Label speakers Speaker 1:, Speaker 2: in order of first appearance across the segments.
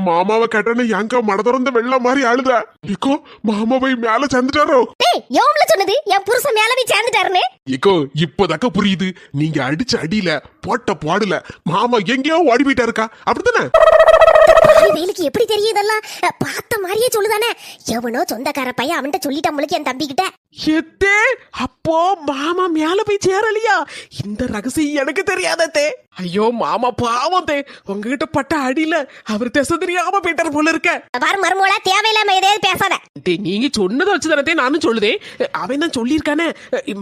Speaker 1: மாமாவை கேட்டானே எங்க மட திறந்த வெள்ள மாதிரி ஆளுத. இக்கோ மாமா போய் மேல சேர்ந்துட்டாரோ?
Speaker 2: எவன்ல சொன்னது என் புருஷன் மேல போய் சேர்ந்துட்டாருன்னு?
Speaker 1: இக்கோ இப்பதாக்க புரியுது. நீங்க அடிச்ச அடியில போட்ட பாடுல மாமா எங்கேயோ ஓடி போயிட்டாருக்கா, அப்படித்தானே?
Speaker 2: வேலைக்கு எப்படி தெரியும் இதெல்லாம்? பார்த்த மாதிரியே சொல்லுதானே. எவனோ சொந்தக்கார பையன் அவன்கிட்ட சொல்லிட்டான் முழுக்க என் தம்பி கிட்ட.
Speaker 3: அப்போ மாமா மேல போய் சேரலையா? இந்த ரகசியம் எனக்கு தெரியாதே. ஐயோ மாமா பாவத்தே, உங்ககிட்ட பட்ட அடியில அவர் திசை தெரியாம போயிட்டார் போல இருக்க.
Speaker 2: பாரு மருமோளா, தேவையில்லாம எதையாவது பேசாத.
Speaker 3: நீங்க சொன்னதை வச்சுதானே நானும் சொல்லுதே. அவன் தான் சொல்லியிருக்கானே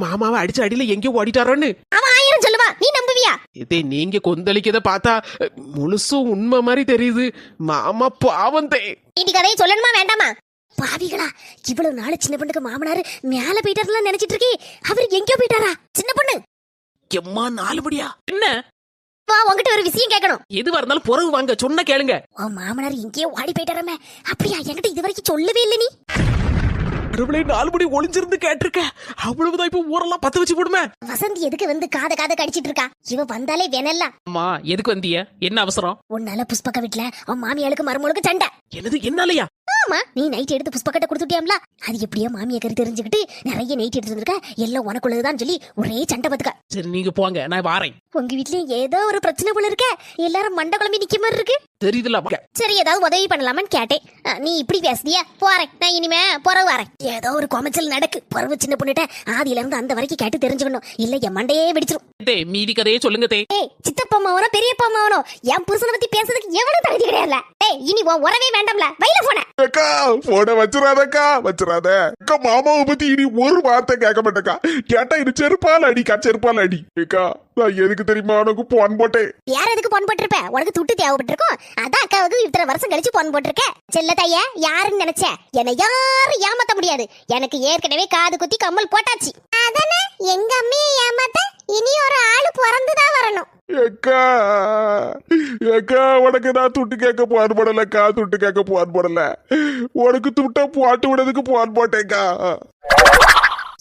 Speaker 3: மாமாவை அடிச்ச அடியில எங்கேயோ ஓடிட்டாரோன்னு.
Speaker 2: அவன் 1000 சொல்லுவா, நீ நம்புவியா?
Speaker 3: நீங்க கொந்தளிக்கத பார்த்தா முழுசும் உண்மை மாதிரி தெரியுது. மாமா பாவந்தே.
Speaker 2: நீ கதையை சொல்லணுமா வேண்டாமா? பாவிகளா, இவ்வளவு நாள் சின்ன பொண்ணுக்கு மாமனாரு மேல போயிட்டாருலாம் நினைச்சிட்டு இருக்கே. அவரு எங்கேயோ போயிட்டாரா? சின்ன பொண்ணு
Speaker 3: எம்மா 4 படியா? என்ன
Speaker 2: வா, உங்ககிட்ட ஒரு விஷயம் கேட்கணும்.
Speaker 3: எதுவா இருந்தாலும் பொறவு வாங்க, சொன்ன கேளுங்க.
Speaker 2: உன் மாமனார் எங்கேயோ ஓடி போயிட்டாராமே. அப்படியா? என்கிட்ட இது வரைக்கும் சொல்லவே இல்லை நீ.
Speaker 3: 4 படி ஒளிஞ்சிருந்து கேட்டிருக்க. அவ்வளவுதான். இப்ப ஊரெல்லாம் பத்த வச்சு போடுமே.
Speaker 2: வசந்தி எதுக்கு வந்து காத கடிச்சிட்டு இருக்கா? இவ வந்தாலே வேணல்ல.
Speaker 3: அம்மா எதுக்கு வந்திய? என்ன அவசரம்?
Speaker 2: உன்னால புஷ்பக்க வீட்டுல அவன் மாமியாளுக்கு மருமகளுக்கு சண்டை.
Speaker 3: என்னது? என்னாலயா?
Speaker 2: ஆமா, நீ நைட் எடுத்து புஷ்பக்கிட்ட கொடுத்துட்டியாம்ல. அது எப்படியோ மாமியா கறி தெரிஞ்சுக்கிட்டு நிறைய நைட் எடுத்துருக்க. எல்லாம் உனக்குள்ளதுதான் சொல்லி ஒரே சண்டை பத்துக்க.
Speaker 3: சரி நீங்க போங்க, நான் வாரேன்.
Speaker 2: உங்க வீட்லயும் ஏதோ ஒரு பிரச்சனை போல இருக்க. எல்லாரும் மண்டை குழம்பி நிக்க மாதிரி இருக்கு.
Speaker 3: தெரியுதுல.
Speaker 2: சரி, ஏதாவது உதவி பண்ணலாமான்னு கேட்டேன். நீ இப்படி பேசுதியா? போறேன் நான், இனிமே புறவு வரேன். ஏதோ ஒரு கொமச்சல் நடக்கு. புறவு சின்ன பொண்ணுட்ட ஆதியில இருந்து அந்த வரைக்கும் கேட்டு தெரிஞ்சுக்கணும். இல்ல என் மண்டையே வெடிச்சிரும்.
Speaker 3: மீதி கதையே சொல்லுங்க.
Speaker 2: சித்தப்பா மாவனோ பெரியப்பா மாவனோ என் புருஷனை பத்தி பேசுறதுக்கு எவனும் தகுதி கிடையாது. இனி உன் உறவே வேண்டாம்ல. வயல போன
Speaker 1: போன வச்சிடாதக்கா, வச்சிடாத. மாமாவை பத்தி இனி ஒரு வார்த்தை கேட்க மாட்டேக்கா. கேட்டா இது செருப்பால் அடிக்கா, செருப்பால் அடி. நான் எதுக்கு தெரியுமா உனக்கு போன் போட்டேன்?
Speaker 2: யார் எதுக்கு போன் போட்டிருப்ப? உனக்கு துட்டு தேவைப்பட்டிருக்கும். அதான் அக்காவுக்கு இத்தனை வருஷம் கழிச்சு போன் போட்டிருக்க. செல்ல தைய யாருன்னு நினைச்ச? என்னை யாரும் ஏமாத்த முடியாது. எனக்கு ஏற்கனவே காது குத்தி கம்மல் போட்டாச்சு. அதானே எங்க அம்மையை ஏமாத்த இனி ஒரு ஆளு பிறந்துதான் வரணும்.
Speaker 1: ஏக்கா உனக்கு நான் துட்டு கேட்க போன் போடலக்கா, துட்டு கேட்க போன் போடல. உனக்கு துட்ட போட்டு விடுறதுக்கு போன் போட்டேக்கா.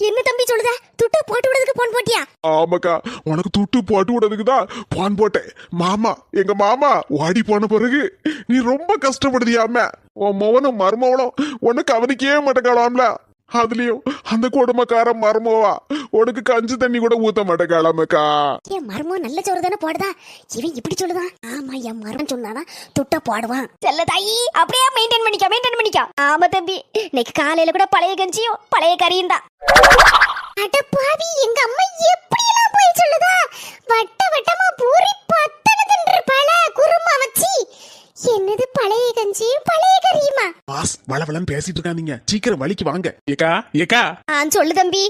Speaker 2: என்ன தம்பி சொல்லுத? துட்டு போட்டு விடுறதுக்கு போன் போட்டியா?
Speaker 1: ஆமாக்கா, உனக்கு துட்டு போட்டு விடுறதுக்கு தான் போன் போட்டேன். மாமா, எங்க மாமா வாடி போன பிறகு நீ ரொம்ப கஷ்டப்படுதியாம. உன் மவனும் மருமவனும் உனக்கு கவனிக்கவே மாட்டேக்காளாம்ல. அதுலயும் அந்த கொடுமைக்கார மருமவா உனக்கு கஞ்சி தண்ணி கூட ஊத்த மாட்டேக்காளாமக்கா.
Speaker 2: என் மருமோ நல்ல சோறு தானே போடுதா. இவன் இப்படி சொல்லுதான். ஆமா, என் மருமன் சொன்னாதான் துட்ட போடுவான். செல்ல தாயி, அப்படியே மெயின்டைன் பண்ணிக்க. ஆமா தம்பி, இன்னைக்கு காலையில கூட பழைய கஞ்சியும் பழைய கறியும் தான். அட பாவி, எங்க அம்மா எப்படி எல்லாம் போய் சொல்லுதா? வட்ட வட்டமா பூரி பத்தன தின்றுப்பாள குருமா வச்சி. என்னது பழைய கஞ்சியும் பழைய கறியுமா?
Speaker 1: பாஸ் வளவளன்னு பேசிட்டு இருக்காதீங்க, சீக்கிரம் வலிக்கு வாங்க. ஏக்கா
Speaker 2: சொல்லு தம்பி.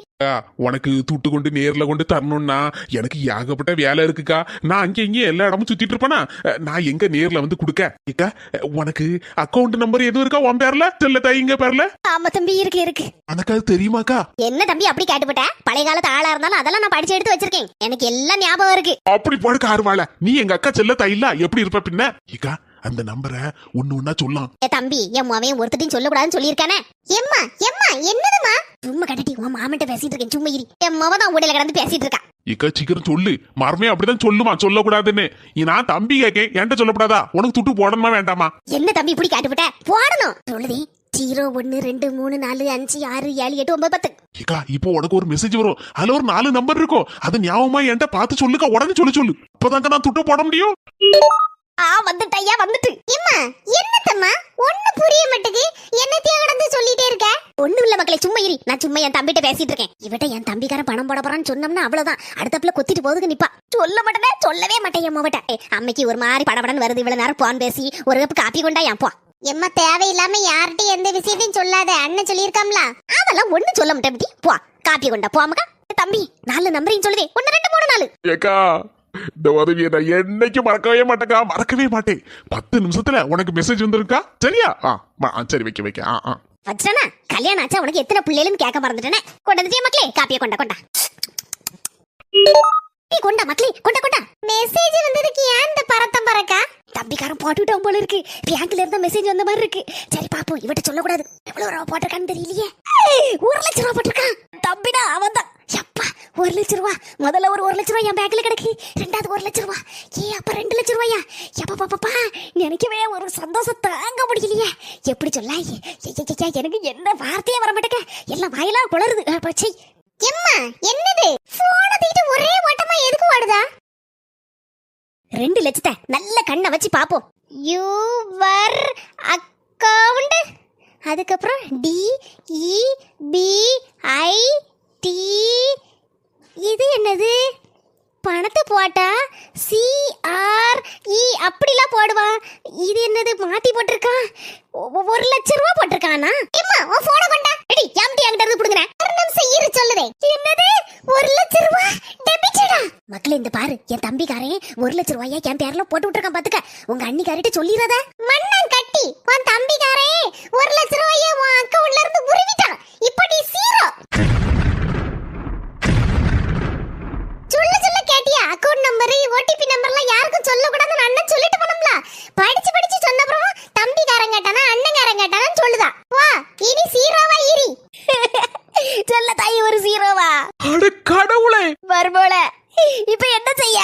Speaker 1: உனக்கு துட்டு கொண்டு நேர்ல கொண்டு தரணும்னா எனக்கு ஏகப்பட்ட வேலை இருக்குக்கா. நான் அங்க இங்க எல்லா இடமும் சுத்திட்டு இருப்பேனா. நான் எங்க நேர்ல வந்து குடுக்க? ஏக்கா, உனக்கு அக்கௌண்ட் நம்பர் எதுவும் இருக்கா உன் பேர்ல? செல்ல தாயிங்க பேர்ல?
Speaker 2: ஆமா தம்பி, இருக்கு.
Speaker 1: எனக்கு அது தெரியுமாக்கா?
Speaker 2: என்ன தம்பி அப்படி கேட்டுப்பட்ட? பழைய காலத்து ஆளா இருந்தாலும் அதெல்லாம் நான் படிச்சு எடுத்து வச்சிருக்கேன். எனக்கு எல்லாம் ஞாபகம் இருக்கு.
Speaker 1: அப்படி படுக்க ஆர்வாள. நீ எங்க அக்கா செல்ல தாயில்ல, எப்படி இருப்ப பின்ன? ஏக்கா, அந்த நம்பரை ஒண்ணு சொல்லலாம்.
Speaker 2: தம்பி, என் மாவையும் ஒருத்தரையும் சொல்லக்கூடாதுன்னு சொல்லியிருக்கானே. எம்மா என்னதுமா? சும்மா கட்டிட்டி உன் மாமன்ட்ட பேசிட்டு இருக்கேன். சும்மா இரு. என் மாவ தான் ஊடையில கிடந்து பேசிட்டு இருக்கா.
Speaker 1: இக்கா சீக்கிரம் சொல்லு. மரமே அப்படிதான் சொல்லுமா, சொல்லக்கூடாதுன்னு. நான் தம்பி கேக்கேன், என்கிட்ட சொல்லக்கூடாதா? உனக்கு துட்டு போடணுமா வேண்டாமா?
Speaker 2: என்ன தம்பி இப்படி காட்டுப்பட்ட? போடணும். சொல்லுதே 0 1 2 3 4 5 6 7 8 9 10.
Speaker 1: ஏக்கா, இப்போ உனக்கு ஒரு மெசேஜ் வரும். அதுல ஒரு 4 நம்பர் இருக்கும். அது ஞாபகமா என்கிட்ட பார்த்து சொல்லுக்கா. உடனே சொல்லு. இப்பதாங்க நான் துட்டு போட முடியும்.
Speaker 2: வந்துட்டையா, வந்துட்டு. எம்மா என்னத்தம்மா ஒண்ணு புரிய மாட்டேங்குது. என்னத்தைய கடந்து சொல்லிட்டே இருக்க? ஒண்ணும் இல்ல மக்களே, சும்மா இரு. நான் சும்மா என் தம்பிட்ட பேசிட்டு இருக்கேன். இவட்ட என் தம்பிக்காரன் பணம் போட போறான்னு சொன்னோம்னா அவ்வளவுதான். அடுத்தப்புல கொத்திட்டு போதுக்கு நிப்பா. சொல்ல மாட்டேனே, சொல்லவே மாட்டேன். எம்மாவட்ட அம்மைக்கு ஒரு மாதிரி படபடன்னு வருது. இவ்வளவு நேரம் போன் பேசி ஒரு கப் காப்பி கொண்டா என் போ. எம்மா தேவையில்லாம யார்கிட்ட எந்த விஷயத்தையும் சொல்லாத. அண்ணன் சொல்லியிருக்காம்ல. அதெல்லாம் ஒண்ணு சொல்ல மாட்டேன். போ காப்பி கொண்டா போமக்கா. தம்பி 4 நம்பரையும் சொல்லுதே. 1 2 3 4.
Speaker 1: ஏக்கா, இந்த உதவியை நான் என்னைக்கு மறக்கவே மாட்டேக்கா, மறக்கவே மாட்டேன். 10 நிமிஷத்துல உனக்கு மெசேஜ் வந்துருக்கா? சரியா? சரி, வைக்க
Speaker 2: வச்சானா? கல்யாணம் ஆச்சா உனக்கு எத்தனை பிள்ளைகளும் கேட்க மறந்துட்டேனே. கொண்டா மக்களே, காப்பியை கொண்டா கொண்டா மக்களே, கொண்டா. மெசேஜ் வந்ததுக்கு ஏன் இந்த பரத்தம் பறக்கா? தம்பிக்காரன் போட்டுட்டோம் போல இருக்கு. பேங்க்ல இருந்த மெசேஜ் வந்த மாதிரி இருக்கு. சரி பாப்போம். இவட்ட சொல்லக்கூடாது. எவ்வளவு ரூபா போட்டிருக்கான்னு தெரியலையே. 1 லட்சம் ரூபா போட்டிருக்கான். தம்பினா அவன் தான். எப்பா, 1 லட்சம் லட்சம் ரூபா. முதல்ல ஒரு 1 லட்சம் ரூபாய் என் பேங்க்ல கிடக்கு. ரெண்டாவது 1 லட்சம் ரூபா. அப்ப 2 லட்சம் ரூபாயா? எப்பா நினைக்கவே ஒரு சந்தோஷம் தாங்க முடியலையே. எப்படி சொல்ல? எனக்கு என்ன வார்த்தையே வர மாட்டேங்க. எல்லாம் வாயெல்லாம் குளறுது. பச்சை எம்மா என்னது? போன தூக்கிட்டு ஒரே ஓட்டமா எதுக்கு ஓடுதா? 2 லட்சத்தை நல்ல கண்ணை வச்சு பாப்போம். யுவர் அக்கவுண்ட், அதுக்கப்புறம் DEBIT. இது என்னது? பணத்தை போட்டா CRE அப்படிலாம் போடுவான். இது என்னது மாத்தி போட்டிருக்கான்? 1 லட்சம் ரூபா போட்டிருக்கானா? அம்மா உன் போனை கொண்டா. எடி எம்டி அங்கிட்ட இருந்து புடுங்கறேன். ஒரு நிமிஷம் இரு சொல்லுதே. என்னது 1 லட்சம் ரூபா டெபிட்டடா? மக்களே இந்த பாரு, என் தம்பிக்காரன் 1 லட்சம் ரூபாயை என் பேர்ல போட்டு விட்டுருக்கான் பாத்துக்க. உங்க அண்ணிக்காரிட்ட சொல்லிராத. மண்ணன் கட்டி உன் தம்பிக்காரன் 1 லட்சம் ரூபாயை உன் அக்கவுண்ட்ல இருந்து உருவிட்டான். இப்போ நீ ஜீரோ. சொல்ல கேட்டியா? அக்கவுண்ட் நம்பர் OTP நம்பர்லாம் யாருக்கும் சொல்ல கூடாதுன்னு அண்ணன் சொல்லிட்டு போனோம்ல. படிச்சு சொன்னப்புறம் தம்பிக்காரன் கேட்டானா அண்ணன்காரன் கேட்டானான்னு சொல்லுதா. வா இனி ஜீரோவா இரி. சொல்ல தாய் ஒரு ஜீரோவா?
Speaker 3: அட கடவுளே.
Speaker 2: வரபோல இப்போ என்ன செய்ய?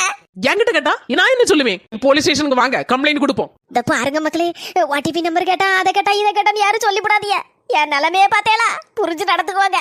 Speaker 3: என்கிட்ட கேட்டா நான் என்ன சொல்லுவேன்? போலீஸ் ஸ்டேஷனுக்கு வாங்க, கம்ப்ளைண்ட் கொடுப்போம்.
Speaker 2: இந்த பாருங்க மக்களே, OTP நம்பர் கேட்டா அதை கேட்டா இதை கேட்டான்னு யாரும் சொல்லிவிடாதீங்க. என் நிலைமையை பார்த்தேலா புரிஞ்சு நடந்துக்குவாங்க.